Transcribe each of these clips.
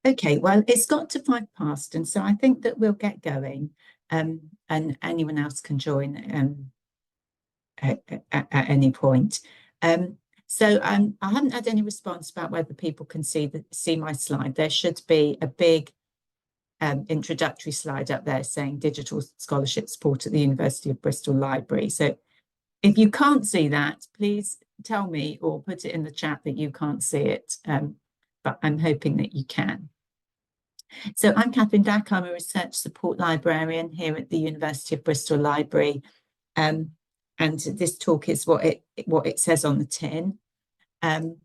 Okay, well, it's got to 5 past, and so I think that we'll get going, and anyone else can join at any point. I haven't had any response about whether people can see my slide. There should be a big introductory slide up there saying Digital Scholarship Support at the University of Bristol Library. So if you can't see that, please tell me or put it in the chat that you can't see it, but I'm hoping that you can. So I'm Catherine Dack. I'm a research support librarian here at the University of Bristol Library. And this talk is what it says on the tin. I'm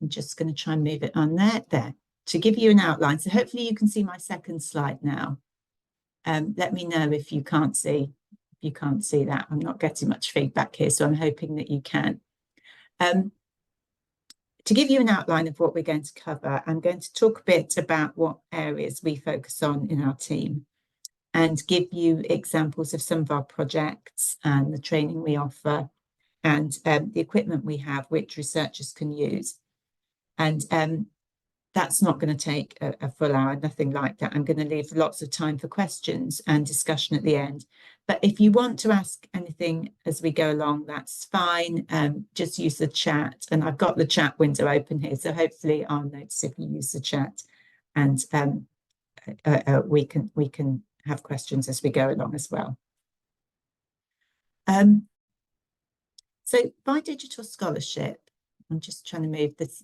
just going to try and move it on there to give you an outline. So hopefully you can see my second slide now. Let me know if you can't see that. I'm not getting much feedback here, so I'm hoping that you can. To give you an outline of what we're going to cover, I'm going to talk a bit about what areas we focus on in our team and give you examples of some of our projects and the training we offer and the equipment we have which researchers can use. And that's not going to take a full hour, nothing like that. I'm going to leave lots of time for questions and discussion at the end. But if you want to ask anything as we go along, that's fine. Just use the chat. And I've got the chat window open here, so hopefully I'll notice if you use the chat. And we can have questions as we go along as well. So by digital scholarship, I'm just trying to move this.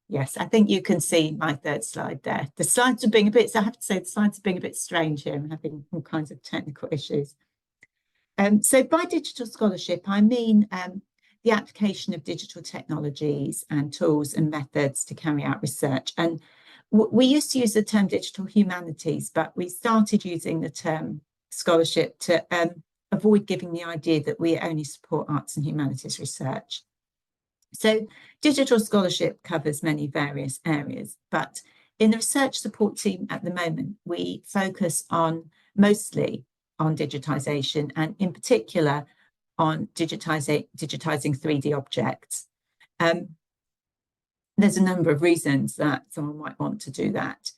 Yes, I think you can see my third slide there. The slides are being a bit, I have to say, the slides are being a bit strange here. I'm having all kinds of technical issues. So by digital scholarship, I mean the application of digital technologies and tools and methods to carry out research. And we used to use the term digital humanities, but we started using the term scholarship to avoid giving the idea that we only support arts and humanities research. So digital scholarship covers many various areas, but in the research support team at the moment, we focus mostly on digitisation and in particular on digitising 3D objects. There's a number of reasons that someone might want to do that.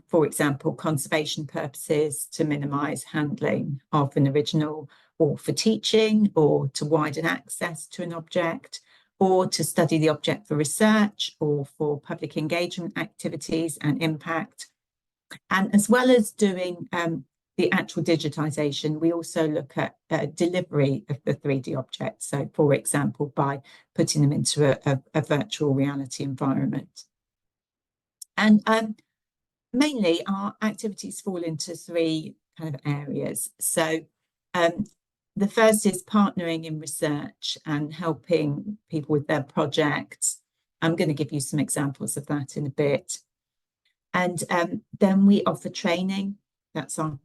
For example, conservation purposes, to minimise handling of an original, or for teaching, or to widen access to an object, or to study the object for research, or for public engagement activities and impact. And as well as doing the actual digitisation, we also look at delivery of the 3D objects. So, for example, by putting them into a virtual reality environment. And mainly our activities fall into 3 kind of areas. So the first is partnering in research and helping people with their projects. I'm going to give you some examples of that in a bit. And then we offer training. That's our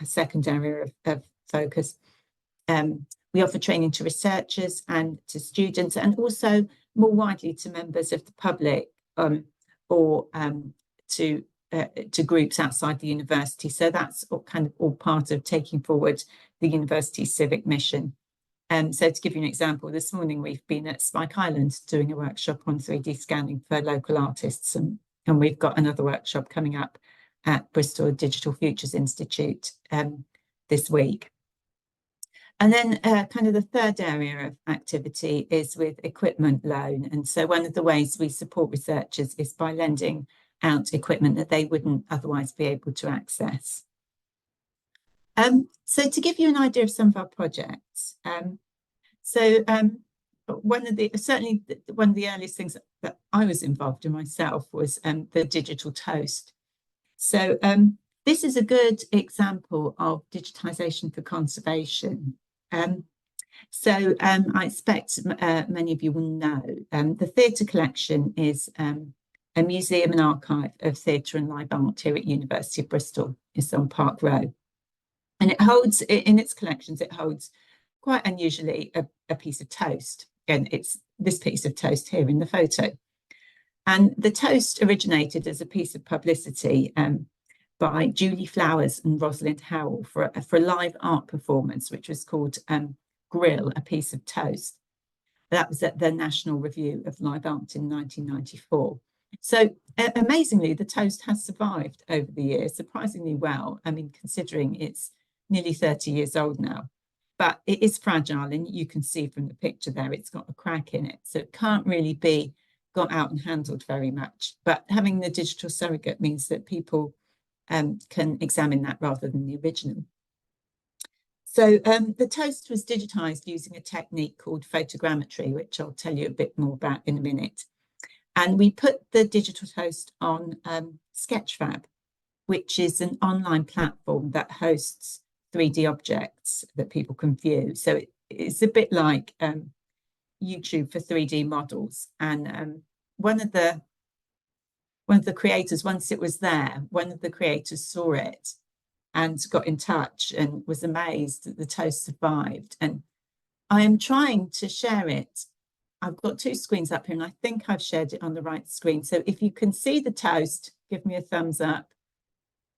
second area of focus. We offer training to researchers and to students, and also more widely to members of the public, or to groups outside the university. So that's all part of taking forward the university's civic mission. So to give you an example, this morning we've been at Spike Island doing a workshop on 3D scanning for local artists, and we've got another workshop coming up at Bristol Digital Futures Institute this week. And then kind of the third area of activity is with equipment loan. And so one of the ways we support researchers is by lending out equipment that they wouldn't otherwise be able to access. So to give you an idea of some of our projects, certainly one of the earliest things that I was involved in myself was the digital toast. So this is a good example of digitisation for conservation. I expect many of you will know the theatre collection is a museum and archive of theatre and live art here at University of Bristol. It's on Park Row. And it holds, in its collections, it holds quite unusually a piece of toast. And it's this piece of toast here in the photo. And the toast originated as a piece of publicity by Julie Flowers and Rosalind Howell for a live art performance, which was called Grill, a Piece of Toast. That was at the National Review of Live Art in 1994. So amazingly, the toast has survived over the years, surprisingly well. I mean, considering it's nearly 30 years old now, but it is fragile. And you can see from the picture there, it's got a crack in it. So it can't really be got out and handled very much. But having the digital surrogate means that people can examine that rather than the original. So the toast was digitized using a technique called photogrammetry, which I'll tell you a bit more about in a minute. And we put the digital toast on Sketchfab, which is an online platform that hosts 3D objects that people can view. So it's a bit like YouTube for 3D models. And one of the creators, once it was there, one of the creators saw it and got in touch and was amazed that the toast survived. And I am trying to share it. I've got two screens up here and I think I've shared it on the right screen. So if you can see the toast, give me a thumbs up.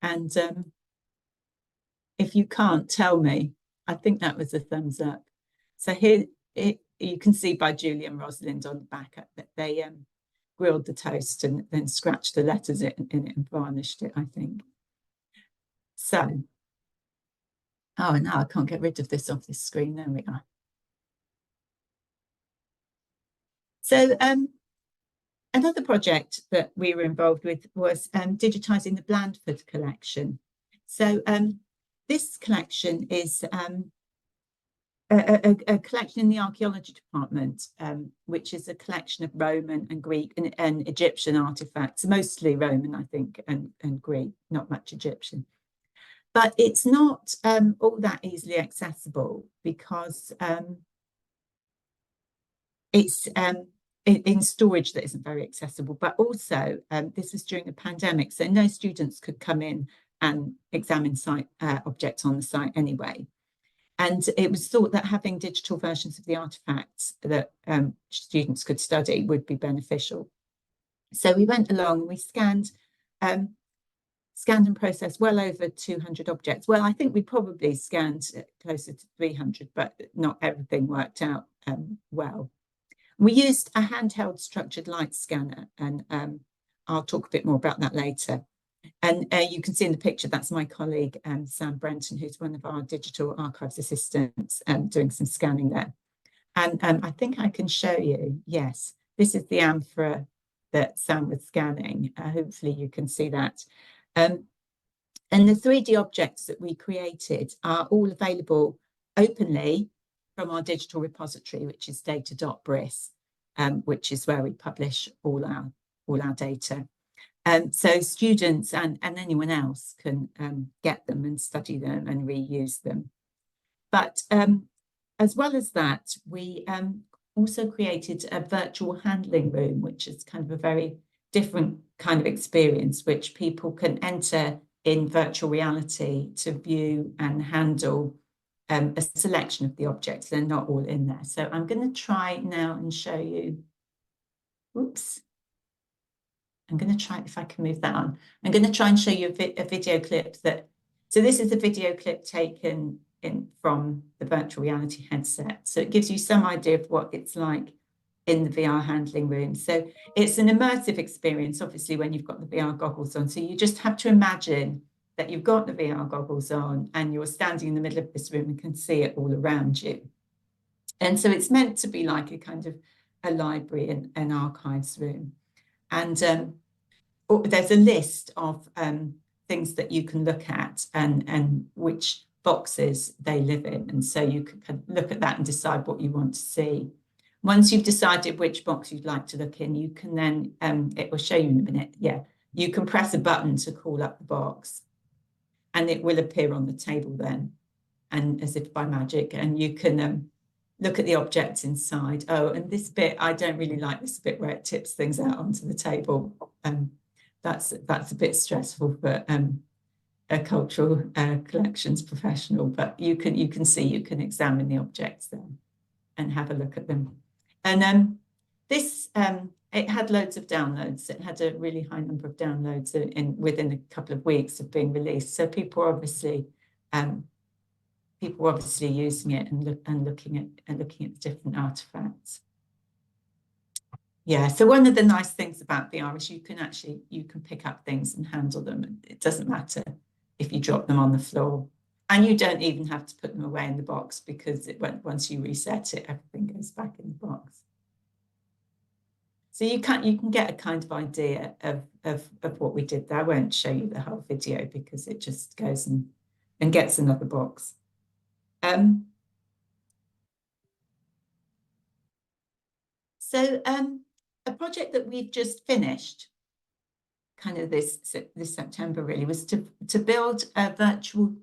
And if you can't, tell me. I think that was a thumbs up. So here you can see by Julie and Rosalind on the back that they grilled the toast and then scratched the letters in it and varnished it, I think. So, oh, no, I can't get rid of this off this screen. There we are. So another project that we were involved with was digitising the Blandford collection. So this collection is a collection in the archaeology department, which is a collection of Roman and Greek and Egyptian artifacts, mostly Roman, I think, and Greek, not much Egyptian. But it's not all that easily accessible because it's in storage that isn't very accessible. But also, this was during the pandemic, so no students could come in and examine site objects on the site anyway. And it was thought that having digital versions of the artifacts that students could study would be beneficial. So we went along and we scanned and processed well over 200 objects. Well, I think we probably scanned closer to 300, but not everything worked out well. We used a handheld structured light scanner, and I'll talk a bit more about that later. And you can see in the picture, that's my colleague, Sam Brenton, who's one of our digital archives assistants, doing some scanning there. And I think I can show you, yes, this is the amphora that Sam was scanning. Hopefully you can see that. And the 3D objects that we created are all available openly from our digital repository, which is data.bris, which is where we publish all our data. So students and anyone else can get them and study them and reuse them. But as well as that, we also created a virtual handling room, which is kind of a very different kind of experience, which people can enter in virtual reality to view and handle a selection of the objects. They're not all in there. So I'm going to try now and show you. Oops. I'm going to try, if I can move that on. I'm going to try and show you a video clip that, so this is a video clip taken from the virtual reality headset. So it gives you some idea of what it's like in the VR handling room. So it's an immersive experience, obviously, when you've got the VR goggles on. So you just have to imagine that you've got the VR goggles on and you're standing in the middle of this room and can see it all around you. And so it's meant to be like a kind of a library and an archives room. And there's a list of things that you can look at and which boxes they live in. And so you can look at that and decide what you want to see. Once you've decided which box you'd like to look in, you can then, it will show you in a minute, yeah, you can press a button to call up the box and it will appear on the table then, and as if by magic, and you can look at the objects inside. Oh, and this bit, I don't really like this bit where it tips things out onto the table. That's a bit stressful for a cultural collections professional, but you can examine the objects then and have a look at them. And this it had loads of downloads. It had a really high number of downloads within a couple of weeks of being released. So people were obviously using it and looking at the different artifacts. Yeah, so one of the nice things about VR is you can pick up things and handle them. It doesn't matter if you drop them on the floor. And you don't even have to put them away in the box because once you reset it, everything goes back in the box. So you can get a kind of idea of what we did there. I won't show you the whole video because it just goes and gets another box. So a project that we've just finished, kind of this September really, was to build a virtual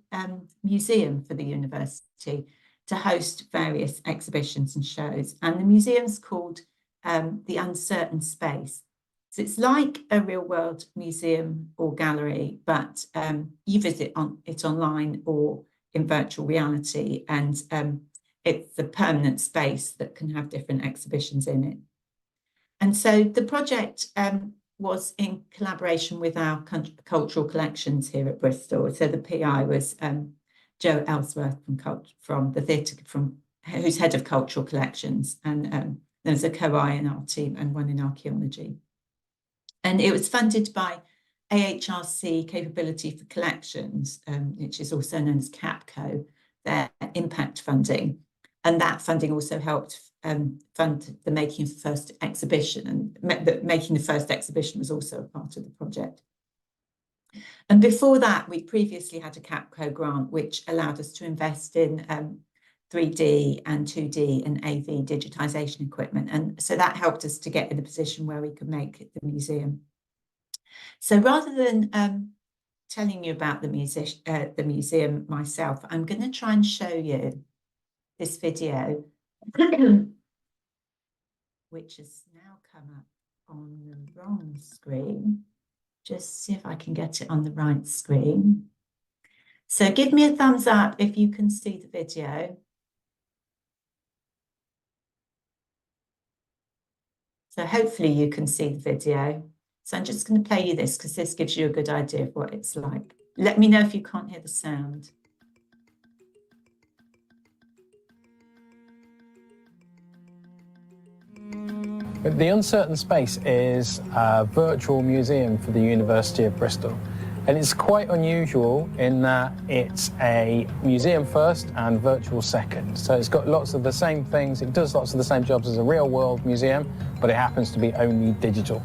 museum for the university to host various exhibitions and shows. And the museum's called The Uncertain Space. So it's like a real world museum or gallery, but you visit it online or in virtual reality, and it's a permanent space that can have different exhibitions in it. And so the project was in collaboration with our cultural collections here at Bristol. So the PI was Joe Ellsworth from the theatre, who's head of cultural collections, and there's a co-I in our team and one in archaeology. And it was funded by AHRC Capability for Collections, which is also known as CAPCO, their impact funding. And that funding also helped fund the making of the first exhibition, and making the first exhibition was also a part of the project. And before that, we previously had a CAPCO grant, which allowed us to invest in 3D and 2D and AV digitization equipment. And so that helped us to get in a position where we could make the museum. So rather than telling you about the museum myself, I'm going to try and show you this video, which has now come up on the wrong screen. Just see if I can get it on the right screen. So give me a thumbs up if you can see the video. So hopefully you can see the video. So I'm just going to play you this because this gives you a good idea of what it's like. Let me know if you can't hear the sound. The Uncertain Space is a virtual museum for the University of Bristol. And it's quite unusual in that it's a museum first and virtual second. So it's got lots of the same things, it does lots of the same jobs as a real world museum, but it happens to be only digital.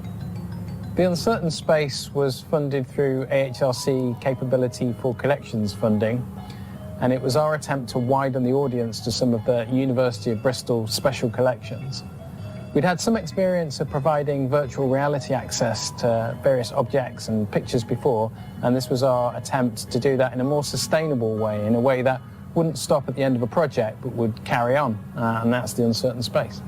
The Uncertain Space was funded through AHRC Capability for Collections funding, and it was our attempt to widen the audience to some of the University of Bristol special collections. We'd had some experience of providing virtual reality access to various objects and pictures before, and this was our attempt to do that in a more sustainable way, in a way that wouldn't stop at the end of a project but would carry on, and that's the Uncertain Space.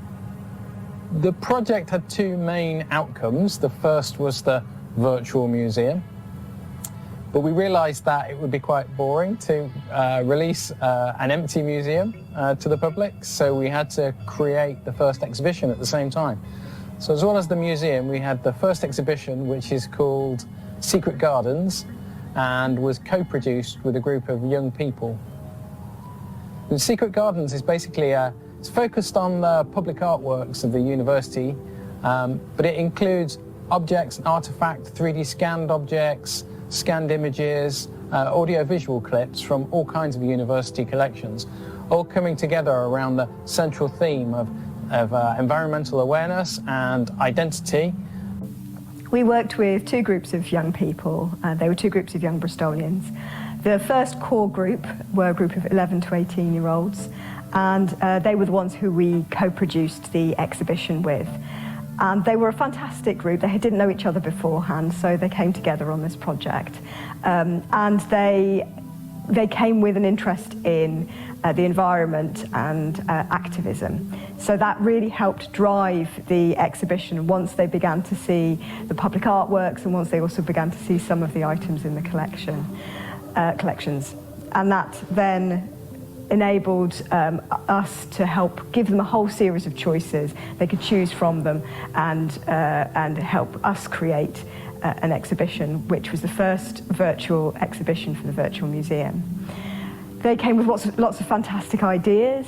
The project had two main outcomes. The first was the virtual museum, but we realised that it would be quite boring to release an empty museum to the public, so we had to create the first exhibition at the same time. So as well as the museum, we had the first exhibition, which is called Secret Gardens, and was co-produced with a group of young people. And Secret Gardens is basically it's focused on the public artworks of the university, but it includes objects and artifact, 3D scanned objects, scanned images, audio-visual clips from all kinds of university collections, all coming together around the central theme of environmental awareness and identity. We worked with two groups of young people. They were two groups of young Bristolians. The first core group were a group of 11 to 18-year-olds, and they were the ones who we co-produced the exhibition with. And they were a fantastic group. They didn't know each other beforehand, so they came together on this project. And they came with an interest in the environment and activism. So that really helped drive the exhibition once they began to see the public artworks and once they also began to see some of the items in the collections. And that then enabled us to help give them a whole series of choices. They could choose from them and help us create an exhibition, which was the first virtual exhibition for the virtual museum. They came with lots of fantastic ideas,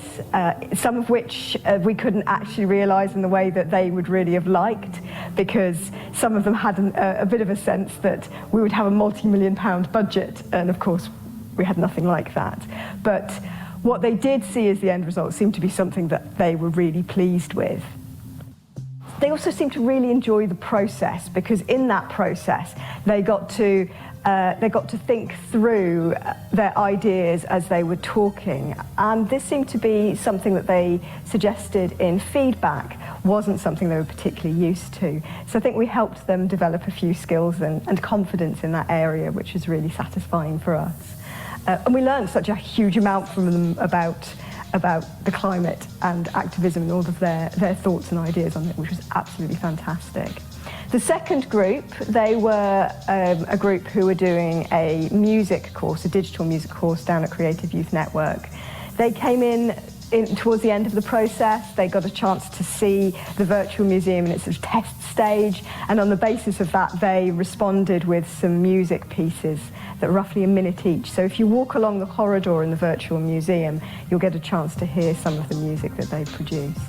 some of which we couldn't actually realise in the way that they would really have liked, because some of them had a bit of a sense that we would have a multi-million-pound budget, and of course we had nothing like that. But what they did see as the end result seemed to be something that they were really pleased with. They also seemed to really enjoy the process, because in that process they got to think through their ideas as they were talking, and this seemed to be something that they suggested in feedback wasn't something they were particularly used to. So I think we helped them develop a few skills and confidence in that area, which was really satisfying for us. And we learned such a huge amount from them about the climate and activism and all of their thoughts and ideas on it, which was absolutely fantastic. The second group, they were a group who were doing a music course, a digital music course down at Creative Youth Network. They came in towards the end of the process. They got a chance to see the virtual museum in its sort of test stage, and on the basis of that they responded with some music pieces that are roughly a minute each. So if you walk along the corridor in the virtual museum, you'll get a chance to hear some of the music that they produced.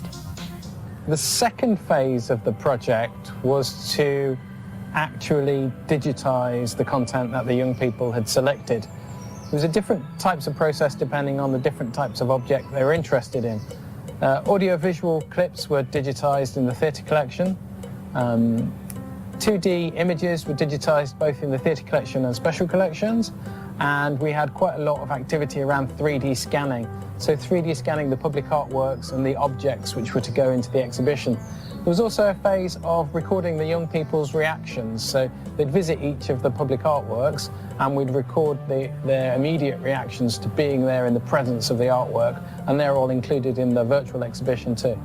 The second phase of the project was to actually digitise the content that the young people had selected. It was a different types of process depending on the different types of object they were interested in. Audio-visual clips were digitised in the theatre collection. 2D images were digitised both in the theatre collection and special collections, and we had quite a lot of activity around 3D scanning. So 3D scanning the public artworks and the objects which were to go into the exhibition. There was also a phase of recording the young people's reactions. So they'd visit each of the public artworks and we'd record their immediate reactions to being there in the presence of the artwork, and they're all included in the virtual exhibition too.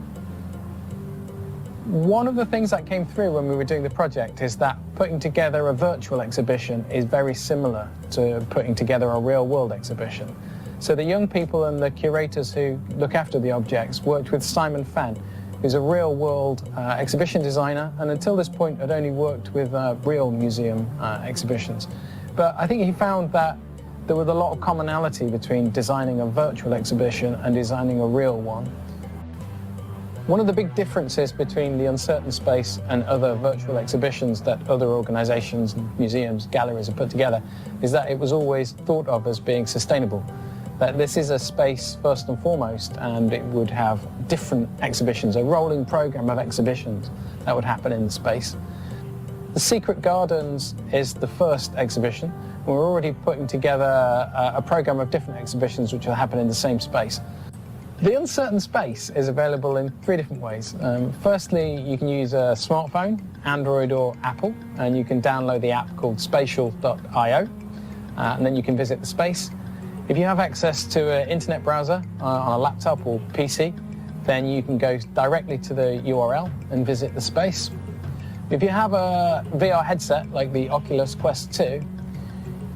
One of the things that came through when we were doing the project is that putting together a virtual exhibition is very similar to putting together a real-world exhibition. So the young people and the curators who look after the objects worked with Simon Fenn, who's a real-world exhibition designer, and until this point had only worked with real museum exhibitions. But I think he found that there was a lot of commonality between designing a virtual exhibition and designing a real one. One of the big differences between the Uncertain Space and other virtual exhibitions that other organisations, museums, galleries have put together is that it was always thought of as being sustainable. That this is a space first and foremost, and it would have different exhibitions, a rolling programme of exhibitions that would happen in the space. The Secret Gardens is the first exhibition. We're already putting together a programme of different exhibitions which will happen in the same space. The Uncertain Space is available in 3 different ways. Firstly, you can use a smartphone, Android or Apple, and you can download the app called spatial.io, and then you can visit the space. If you have access to an internet browser on a laptop or PC, then you can go directly to the URL and visit the space. If you have a VR headset like the Oculus Quest 2,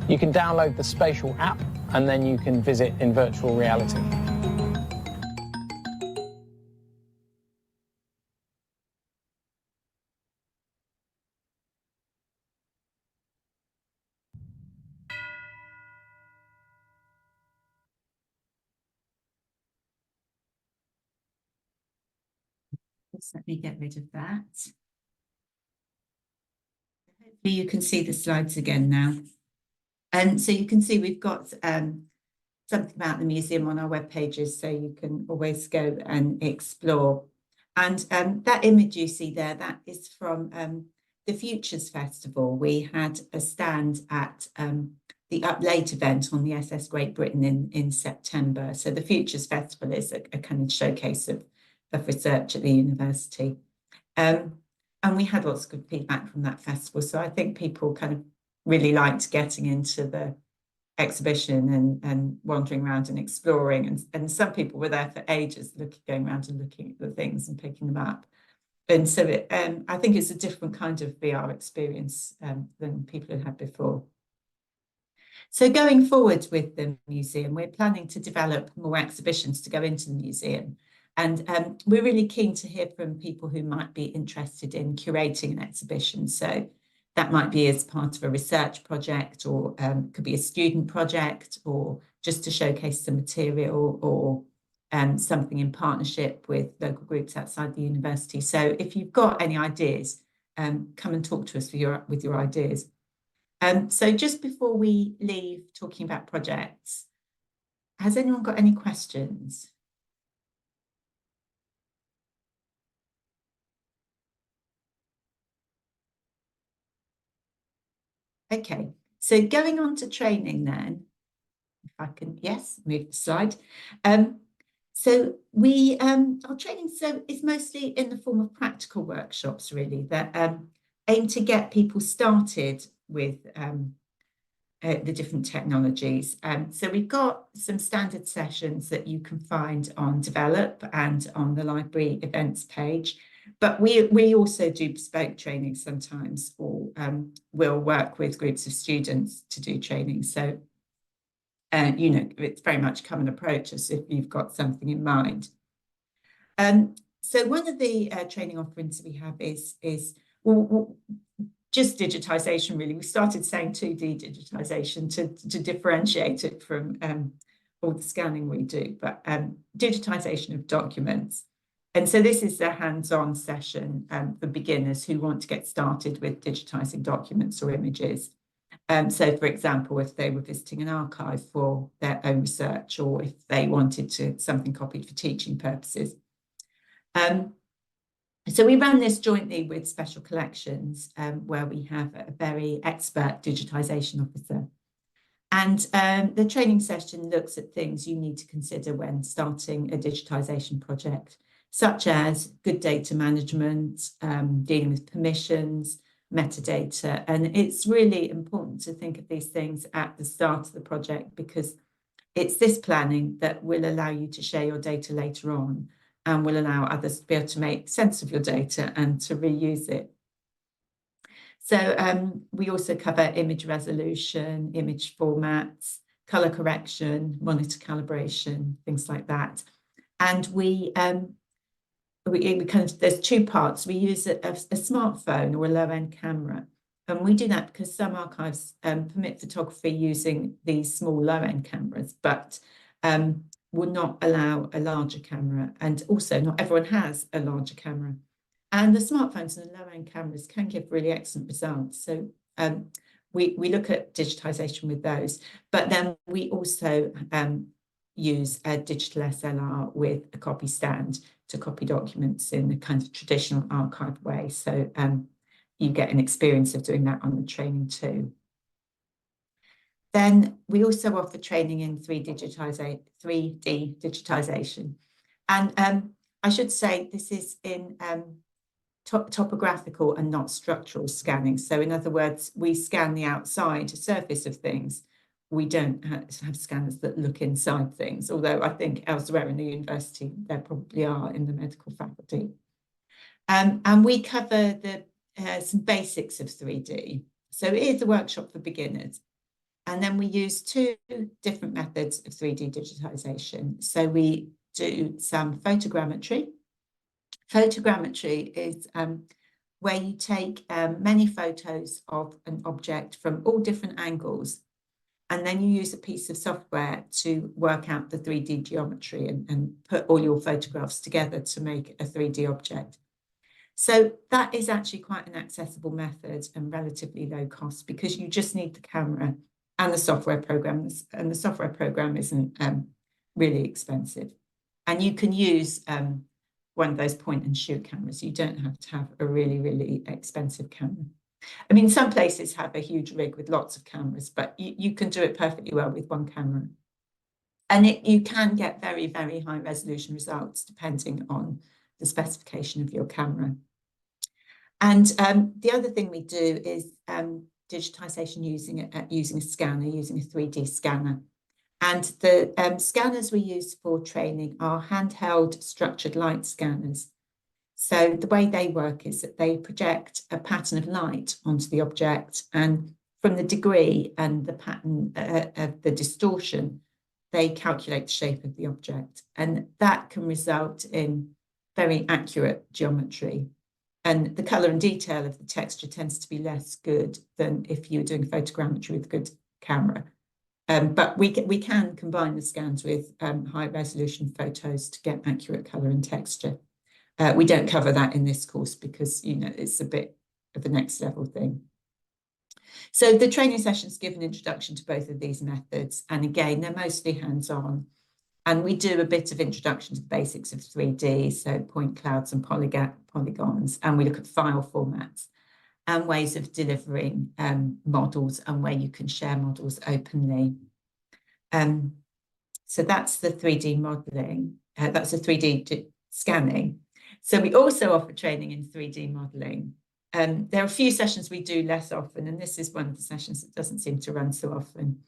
you can download the Spatial app and then you can visit in virtual reality. Just let me get rid of that. Hopefully you can see the slides again now. And so you can see we've got something about the museum on our web pages, so you can always go and explore. And that image you see there, that is from the Futures Festival. We had a stand at the Up Late event on the SS Great Britain in September. So the Futures Festival is a kind of showcase of research at the university. And we had lots of good feedback from that festival. So I think people kind of really liked getting into the exhibition and wandering around and exploring. And some people were there for ages, going around and looking at the things and picking them up. And so I think it's a different kind of VR experience than people had had before. So going forward with the museum, we're planning to develop more exhibitions to go into the museum. And we're really keen to hear from people who might be interested in curating an exhibition. So that might be as part of a research project, or could be a student project, or just to showcase some material or something in partnership with local groups outside the university. So if you've got any ideas, come and talk to us with your ideas. So just before we leave talking about projects, has anyone got any questions? Okay, so going on to training then, if I can, yes, move the slide. So our training is mostly in the form of practical workshops, really, that aim to get people started with the different technologies. So we've got some standard sessions that you can find on Develop and on the library events page. But we also do bespoke training sometimes, or we'll work with groups of students to do training. So, you know, it's very much come and approach us if you've got something in mind. So one of the training offerings we have is just digitisation, really. We started saying 2D digitisation to differentiate it from all the scanning we do, but digitisation of documents. And so this is a hands-on session for beginners who want to get started with digitising documents or images. So, for example, if they were visiting an archive for their own research, or if they wanted something copied for teaching purposes. So we run this jointly with Special Collections, where we have a very expert digitisation officer. And the training session looks at things you need to consider when starting a digitisation project, such as good data management, dealing with permissions, metadata. And it's really important to think of these things at the start of the project, because it's this planning that will allow you to share your data later on and will allow others to be able to make sense of your data and to reuse it. So we also cover image resolution, image formats, color correction, monitor calibration, things like that. And we there's two parts. We use a smartphone or a low-end camera. And we do that because some archives permit photography using these small low-end cameras, but will not allow a larger camera. And also not everyone has a larger camera. And the smartphones and the low-end cameras can give really excellent results. So we look at digitisation with those, but then we also use a digital SLR with a copy stand to copy documents in the kind of traditional archive way. So you get an experience of doing that on the training too. Then we also offer training in 3D digitisation. And I should say this is in topographical and not structural scanning. So in other words, we scan the outside surface of things. We don't have scanners that look inside things, although I think elsewhere in the university, there probably are in the medical faculty. And we cover some basics of 3D. So it is a workshop for beginners. And then we use two different methods of 3D digitisation. So we do some photogrammetry. Photogrammetry is where you take many photos of an object from all different angles, and then you use a piece of software to work out the 3D geometry and put all your photographs together to make a 3D object. So that is actually quite an accessible method and relatively low cost, because you just need the camera and the software program, and the software program isn't really expensive. And you can use one of those point and shoot cameras. You don't have to have a really, really expensive camera. I mean, some places have a huge rig with lots of cameras, but you can do it perfectly well with one camera. And you can get very, very high resolution results depending on the specification of your camera. And the other thing we do is digitisation using a scanner, using a 3D scanner. And the scanners we use for training are handheld structured light scanners. So the way they work is that they project a pattern of light onto the object, and from the degree and the pattern of the distortion, they calculate the shape of the object. And that can result in very accurate geometry. And the colour and detail of the texture tends to be less good than if you were doing photogrammetry with a good camera. But we can combine the scans with high resolution photos to get accurate colour and texture. We don't cover that in this course because, you know, it's a bit of a next level thing. So the training sessions give an introduction to both of these methods. And again, they're mostly hands-on. And we do a bit of introduction to the basics of 3D, so point clouds and polygons. And we look at file formats and ways of delivering models and where you can share models openly. So that's the 3D modeling. That's the 3D scanning. So we also offer training in 3D modeling. There are a few sessions we do less often, and this is one of the sessions that doesn't seem to run so often.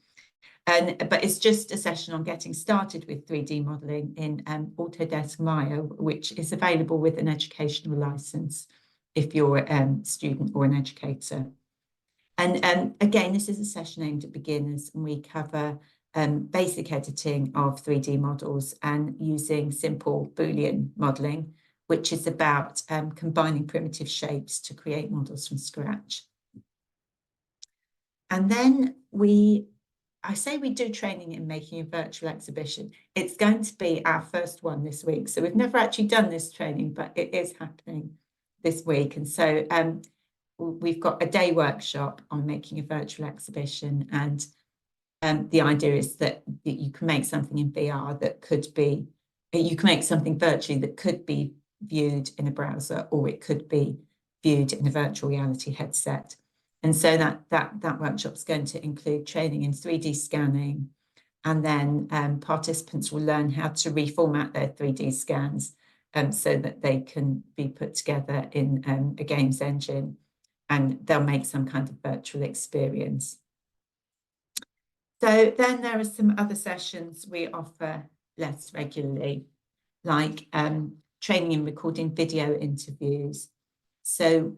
But it's just a session on getting started with 3D modeling in Autodesk Maya, which is available with an educational license if you're a student or an educator. And again, this is a session aimed at beginners, and we cover basic editing of 3D models and using simple Boolean modeling, which is about combining primitive shapes to create models from scratch. And then I say we do training in making a virtual exhibition. It's going to be our first one this week. So we've never actually done this training, but it is happening this week. And so we've got a day workshop on making a virtual exhibition. And the idea is that you can make something in VR that could be, you can make something virtually that could be viewed in a browser, or it could be viewed in a virtual reality headset. And so that workshop is going to include training in 3D scanning, and then participants will learn how to reformat their 3D scans so that they can be put together in a games engine, and they'll make some kind of virtual experience. So then there are some other sessions we offer less regularly, like training in recording video interviews. So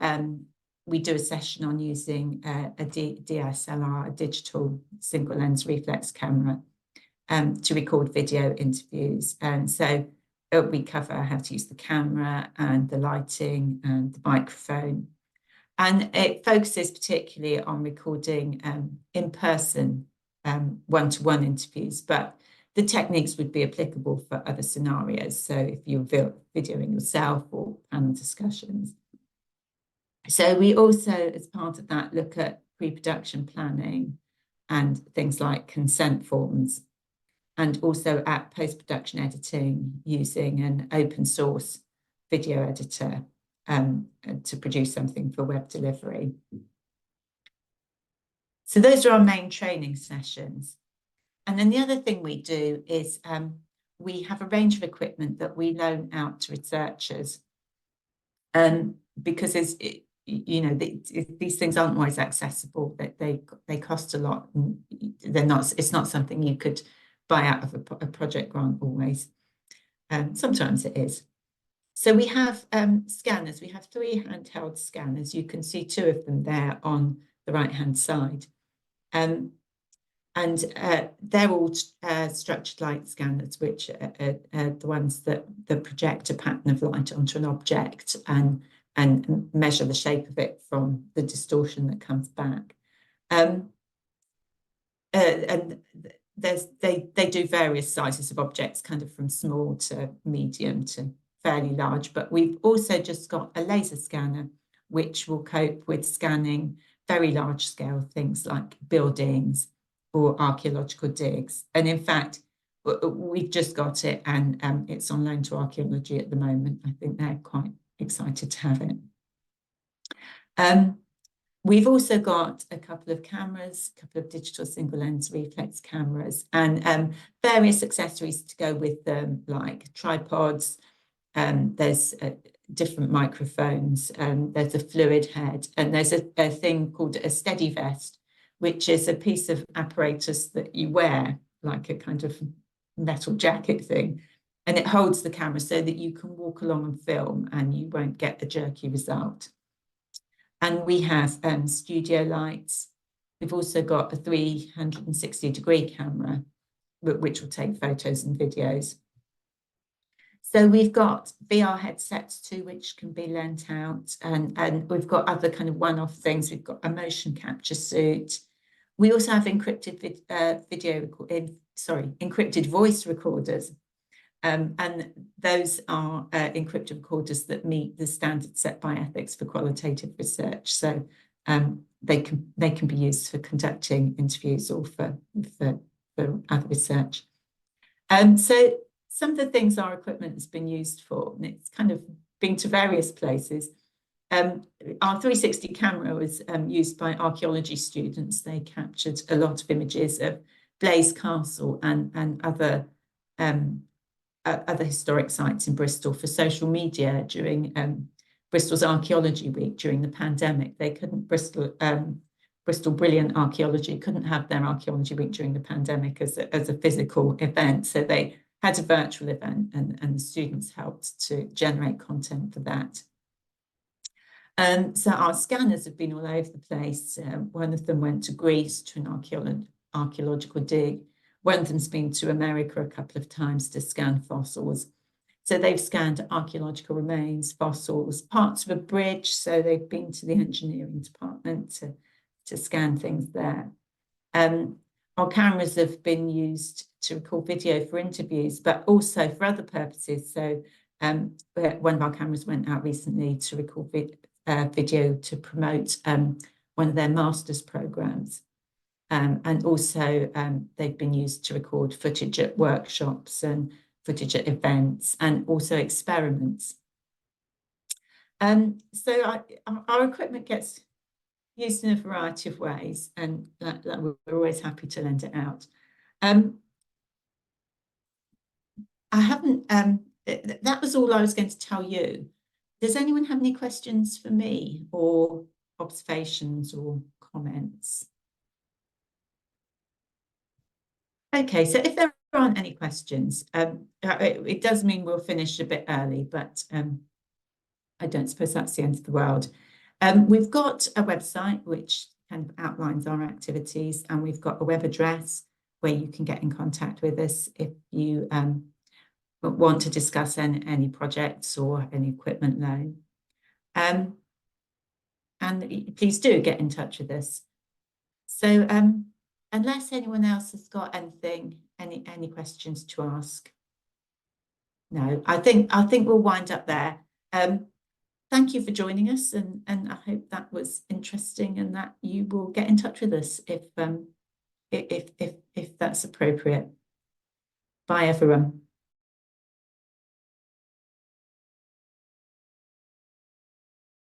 we do a session on using a DSLR, a digital single lens reflex camera, to record video interviews. And so we cover how to use the camera and the lighting and the microphone. And it focuses particularly on recording in-person one-to-one interviews, but the techniques would be applicable for other scenarios. So if you're videoing yourself or panel discussions. So we also, as part of that, look at pre-production planning and things like consent forms, and also at post-production editing using an open source video editor to produce something for web delivery. So those are our main training sessions. And then the other thing we do is we have a range of equipment that we loan out to researchers, because you know, these things aren't always accessible. They cost a lot. And it's not something you could buy out of a project grant always. Sometimes it is. So we have scanners. We have 3 handheld scanners. You can see 2 of them there on the right-hand side. And they're all structured light scanners, which are the ones that project a pattern of light onto an object and measure the shape of it from the distortion that comes back. And they do various sizes of objects, kind of from small to medium to fairly large. But we've also just got a laser scanner, which will cope with scanning very large scale things like buildings or archaeological digs. And in fact, we've just got it, and it's on loan to archaeology at the moment. I think they're quite excited to have it. We've also got a couple of cameras, a couple of digital single lens reflex cameras, and various accessories to go with them, like tripods. There's different microphones, there's a fluid head, and there's a thing called a steady vest, which is a piece of apparatus that you wear, like a kind of metal jacket thing, and it holds the camera so that you can walk along and film and you won't get a jerky result. And we have studio lights. We've also got a 360-degree camera, which will take photos and videos. So we've got VR headsets too, which can be lent out. And we've got other kind of one-off things. We've got a motion capture suit. We also have encrypted encrypted voice recorders. And those are encrypted recorders that meet the standards set by ethics for qualitative research. So they can be used for conducting interviews or for other research. So some of the things our equipment has been used for, and it's kind of been to various places. Our 360 camera was used by archaeology students. They captured a lot of images of Blaise Castle and other historic sites in Bristol for social media during Bristol's Archaeology Week during the pandemic. They couldn't, Bristol Brilliant Archaeology couldn't have their Archaeology Week during the pandemic as a physical event. So they had a virtual event, and the students helped to generate content for that. So our scanners have been all over the place. One of them went to Greece to an archaeological dig. One of them's been to America a couple of times to scan fossils. So they've scanned archaeological remains, fossils, parts of a bridge. So they've been to the engineering department to scan things there. Our cameras have been used to record video for interviews, but also for other purposes. So one of our cameras went out recently to record video to promote one of their master's programs. And also they've been used to record footage at workshops and footage at events and also experiments. So our equipment gets used in a variety of ways, and we're always happy to lend it out. I haven't, that was all I was going to tell you. Does anyone have any questions for me or observations or comments? Okay, so if there aren't any questions, it does mean we'll finish a bit early, but I don't suppose that's the end of the world. We've got a website which kind of outlines our activities, and we've got a web address where you can get in contact with us if you want to discuss any projects or any equipment loan. And please do get in touch with us. So unless anyone else has got anything, any questions to ask. No, I think we'll wind up there. Thank you for joining us, and I hope that was interesting and that you will get in touch with us if that's appropriate. Bye, everyone.